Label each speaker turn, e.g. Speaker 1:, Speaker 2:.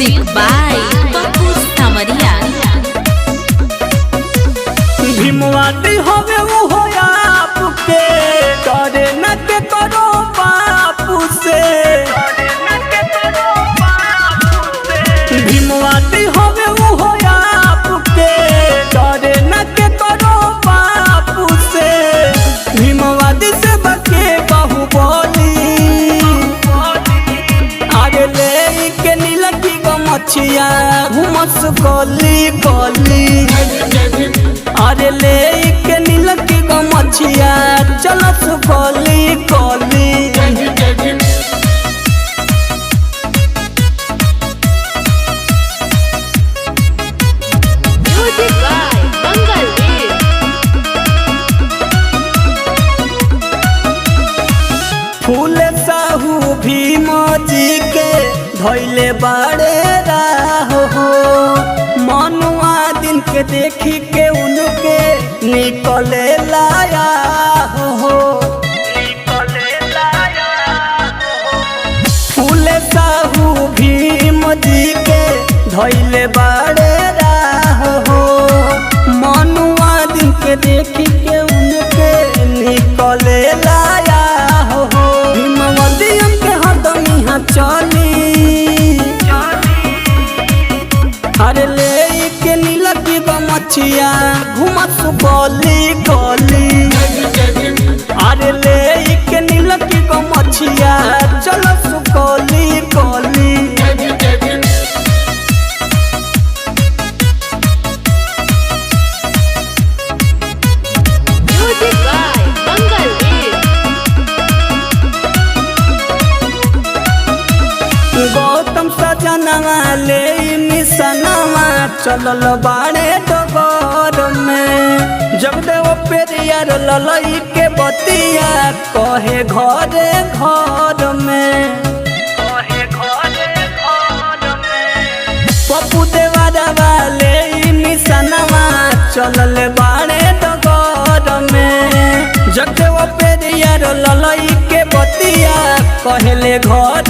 Speaker 1: Music by Papu Samaria।
Speaker 2: भीमवादी होवे वो हो आपके करे न के करो बापू से। भीमवादी होवे वो हो आपके करे न के करो बापू से। भीमवादी से बके बाहुबली अरे ले के नीलकी गो मछिया घुमस गली गली। अरे ले के नीलकी गो मछिया चलस गली गली।
Speaker 1: Music by Mangal Dev।
Speaker 2: फूल साहू भीम जी के धैले बाड़े राह हो। मनुआ दिन के देखी के उनके निकले लाया हो। फूल साहू भीम जी के धैले बाड़े राह हो। मनुआ दिन के देखी के उनके निकले लाया हो। भीमवंदियन के हरदम यहाँ चली अरे ले के नीलकी गो मछिया घुमस गली गली। अरे ले के नीलकी गो मछिया चलस गली गली।
Speaker 1: Music by Mangal Dev।
Speaker 2: Gautam सजनवा ले मिसनवा चलल बाड़े डगर में। जगदेव पेरियर ललई के बतिया कहे घरे घर में। पप्पू देवरवा ले मिसनवा चलल बाड़े डगर में। जगदेव पेरियर ललई के बतिया कहले घर